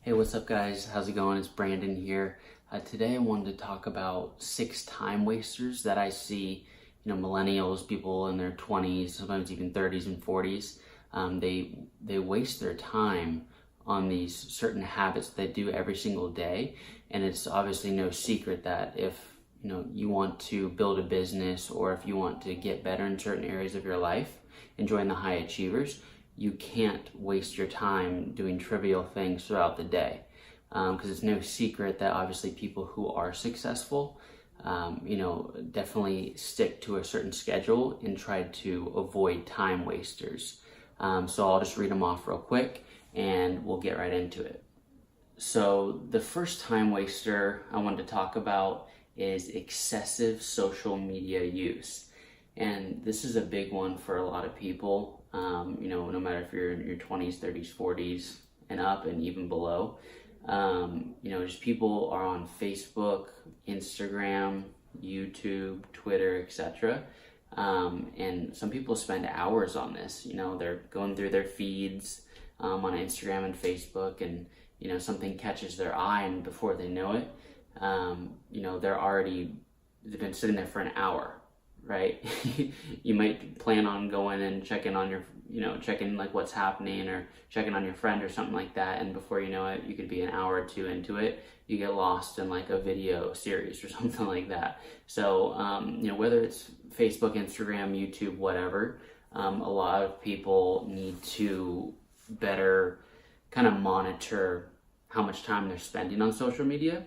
Hey, what's up guys? How's it going? It's Brandon here. Today I wanted to talk about 6 time wasters that I see, millennials, people in their 20s, sometimes even 30s and 40s. They waste their time on these certain habits they do every single day. And it's obviously no secret that if, you want to build a business or if you want to get better in certain areas of your life and join the high achievers, you can't waste your time doing trivial things throughout the day, because it's no secret that obviously people who are successful, definitely stick to a certain schedule and try to avoid time wasters. So I'll just read them off real quick and we'll get right into it. So the first time waster I wanted to talk about is excessive social media use. And this is a big one for a lot of people. No matter if you're in your 20s, 30s, 40s, and up, and even below. Just people are on Facebook, Instagram, YouTube, Twitter, etc. And some people spend hours on this. They're going through their feeds on Instagram and Facebook, and something catches their eye, and before they know it, they've been sitting there for an hour. Right? You might plan on going and checking on checking like what's happening or checking on your friend or something like that. And before you know it, you could be an hour or two into it. You get lost in like a video series or something like that. So, whether it's Facebook, Instagram, YouTube, whatever, a lot of people need to better kind of monitor how much time they're spending on social media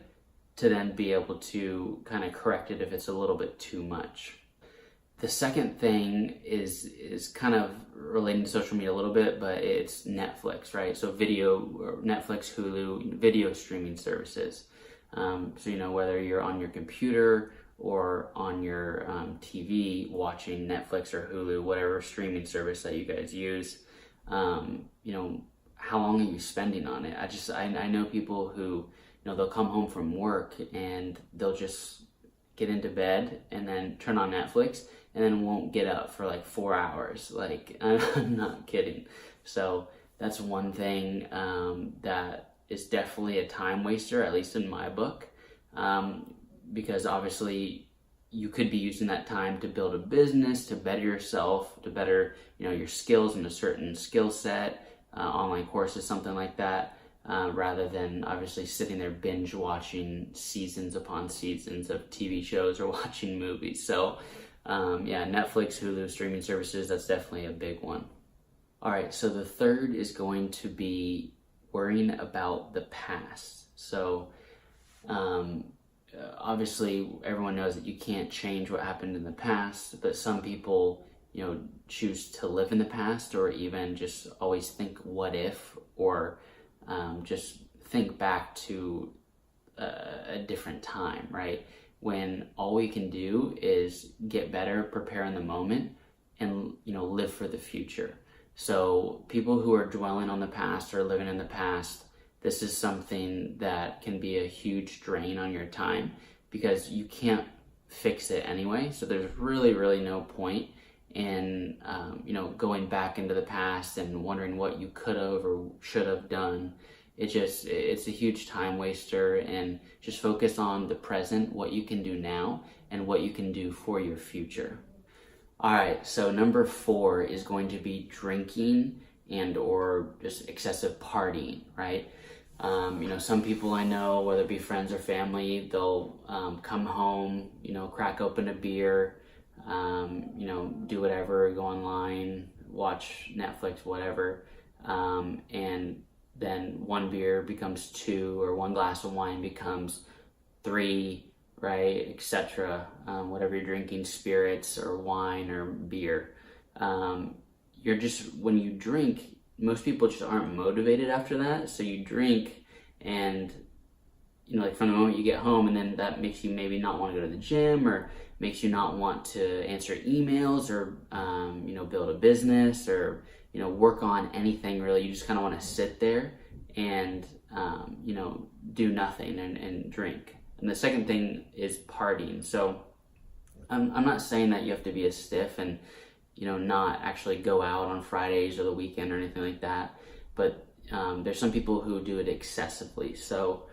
to then be able to kind of correct it if it's a little bit too much. The second thing is kind of relating to social media a little bit, but it's Netflix, right? So Netflix, Hulu, video streaming services. So, whether you're on your computer or on your TV watching Netflix or Hulu, whatever streaming service that you guys use, how long are you spending on it? I know people who, they'll come home from work and they'll just get into bed and then turn on Netflix and then won't get up for like 4 hours. Like, I'm not kidding. So that's one thing that is definitely a time waster, at least in my book, because obviously you could be using that time to build a business, to better yourself, to better your skills in a certain skill set, online courses, something like that. Rather than obviously sitting there binge watching seasons upon seasons of TV shows or watching movies. So Netflix, Hulu, streaming services, that's definitely a big one. All right, so the third is going to be worrying about the past. So obviously everyone knows that you can't change what happened in the past, but some people choose to live in the past, or even just always think what if, or just think back to a different time, right? When all we can do is get better, prepare in the moment, and live for the future. So people who are dwelling on the past or living in the past, this is something that can be a huge drain on your time, because you can't fix it anyway. So there's really, really no point in going back into the past and wondering what you could have or should have done. It's a huge time waster, and just focus on the present, what you can do now, and what you can do for your future. All right, so number 4 is going to be drinking and or just excessive partying, right? Some people I know, whether it be friends or family, they'll come home, crack open a beer, do whatever, go online, watch Netflix, whatever, and then one beer becomes 2, or one glass of wine becomes 3, right, etc. Whatever you're drinking, spirits or wine or beer. When you drink, most people just aren't motivated after that. So you drink and, like from the moment you get home, and then that makes you maybe not want to go to the gym, or makes you not want to answer emails, or, build a business, or, work on anything really. You just kind of want to sit there and, do nothing and drink. And the second thing is partying. So I'm not saying that you have to be a stiff and, not actually go out on Fridays or the weekend or anything like that. But There's some people who do it excessively. So,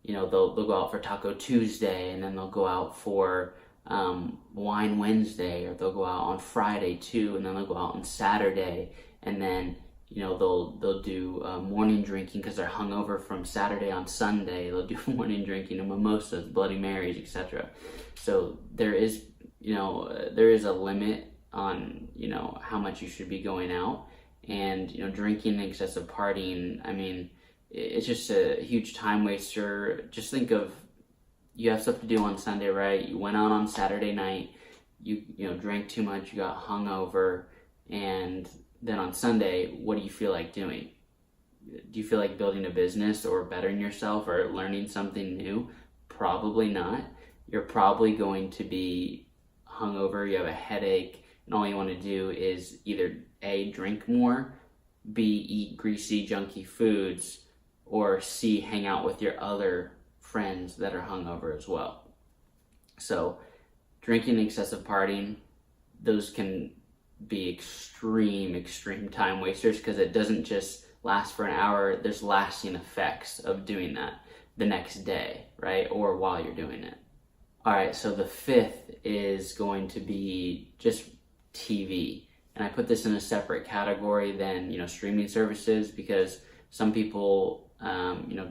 they'll go out for Taco Tuesday, and then they'll go out for Wine Wednesday, or they'll go out on Friday too, and then they'll go out on Saturday, and then they'll do morning drinking because they're hungover from Saturday on Sunday. They'll do morning drinking and mimosas, Bloody Marys, etc. So there is a limit on how much you should be going out, and drinking and excessive partying. I mean, it's just a huge time waster. Just think of, you have stuff to do on Sunday, right? You went out on Saturday night, you drank too much, you got hungover, and then on Sunday, what do you feel like doing? Do you feel like building a business or bettering yourself or learning something new? Probably not. You're probably going to be hungover, you have a headache, and all you want to do is either A, drink more, B, eat greasy, junky foods, or C, hang out with your other friends that are hungover as well. So drinking and excessive partying, those can be extreme time wasters, because it doesn't just last for an hour. There's lasting effects of doing that the next day, right? Or while you're doing it. All right, so the fifth is going to be just TV. And I put this in a separate category than, streaming services, because some people,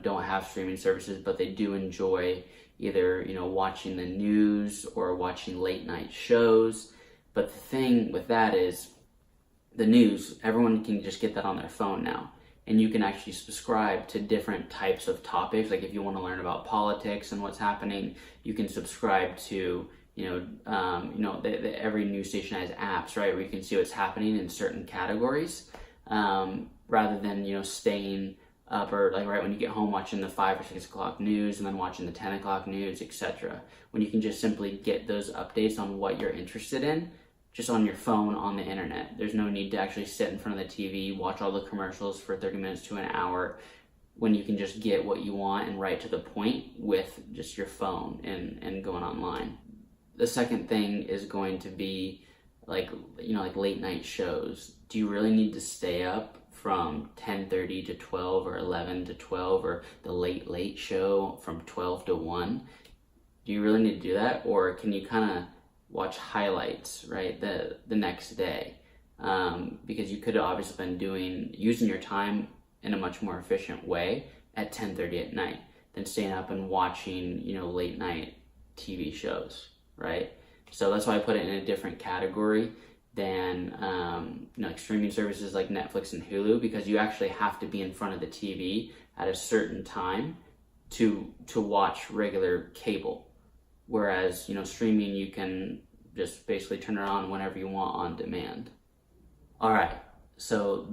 don't have streaming services, but they do enjoy either, watching the news or watching late night shows. But the thing with that is, the news, everyone can just get that on their phone now. And you can actually subscribe to different types of topics. Like if you want to learn about politics and what's happening, you can subscribe to, every news station has apps, right? Where you can see what's happening in certain categories, rather than, staying up, or like right when you get home watching the 5 or 6 o'clock news and then watching the 10 o'clock news, etc. When you can just simply get those updates on what you're interested in just on your phone on the internet. There's no need to actually sit in front of the TV, watch all the commercials for 30 minutes to an hour, when you can just get what you want and right to the point with just your phone and going online. The second thing is going to be like late night shows. Do you really need to stay up from 10:30 to 12 or 11 to 12, or the late show from 12 to 1? Do you really need to do that? Or can you kind of watch highlights, right, the next day? Because you could have obviously been using your time in a much more efficient way at 10:30 at night than staying up and watching, late night TV shows, right? So that's why I put it in a different category than streaming services like Netflix and Hulu, because you actually have to be in front of the TV at a certain time to watch regular cable. Whereas, streaming, you can just basically turn it on whenever you want on demand. All right, so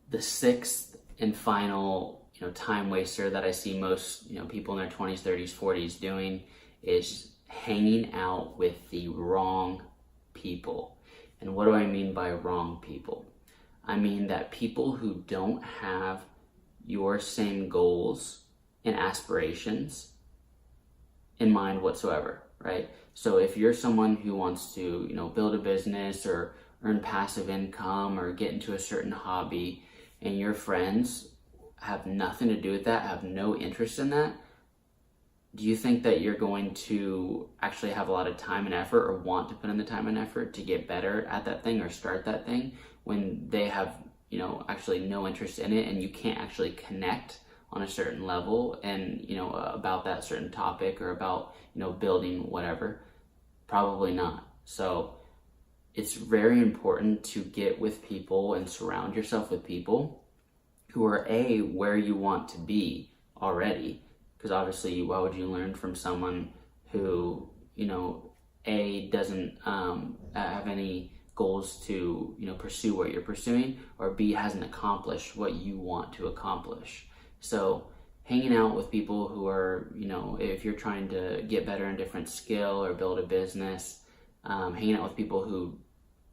the sixth and final, time waster that I see most, people in their 20s, 30s, 40s doing is hanging out with the wrong people. And what do I mean by wrong people? I mean that people who don't have your same goals and aspirations in mind whatsoever, right? So if you're someone who wants to, build a business or earn passive income or get into a certain hobby, and your friends have nothing to do with that, have no interest in that, do you think that you're going to actually have a lot of time and effort, or want to put in the time and effort to get better at that thing or start that thing, when they have, actually no interest in it, and you can't actually connect on a certain level and, about that certain topic, or about, building whatever? Probably not. So it's very important to get with people and surround yourself with people who are where you want to be already. Because obviously, why would you learn from someone who, doesn't have any goals to, pursue what you're pursuing, or B, hasn't accomplished what you want to accomplish? So hanging out with people who are, if you're trying to get better in a different skill or build a business, hanging out with people who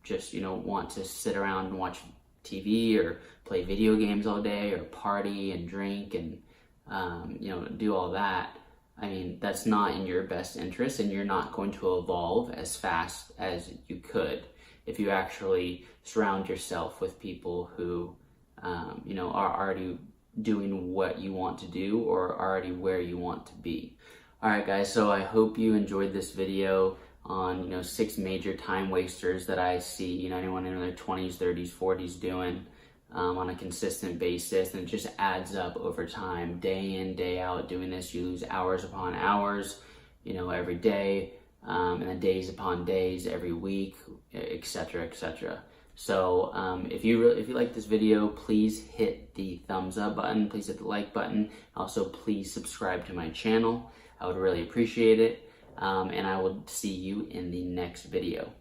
just, want to sit around and watch TV or play video games all day, or party and drink and, do all that. I mean, that's not in your best interest, and you're not going to evolve as fast as you could if you actually surround yourself with people who, are already doing what you want to do or already where you want to be. All right, guys, so I hope you enjoyed this video on 6 major time wasters that I see anyone in their 20s, 30s, 40s doing on a consistent basis, and it just adds up over time, day in, day out. Doing this, you lose hours upon hours every day, and then days upon days every week, etc., etc. So if you like this video, please hit the thumbs up button, please hit the like button. Also, please subscribe to my channel. I would really appreciate it. And I will see you in the next video.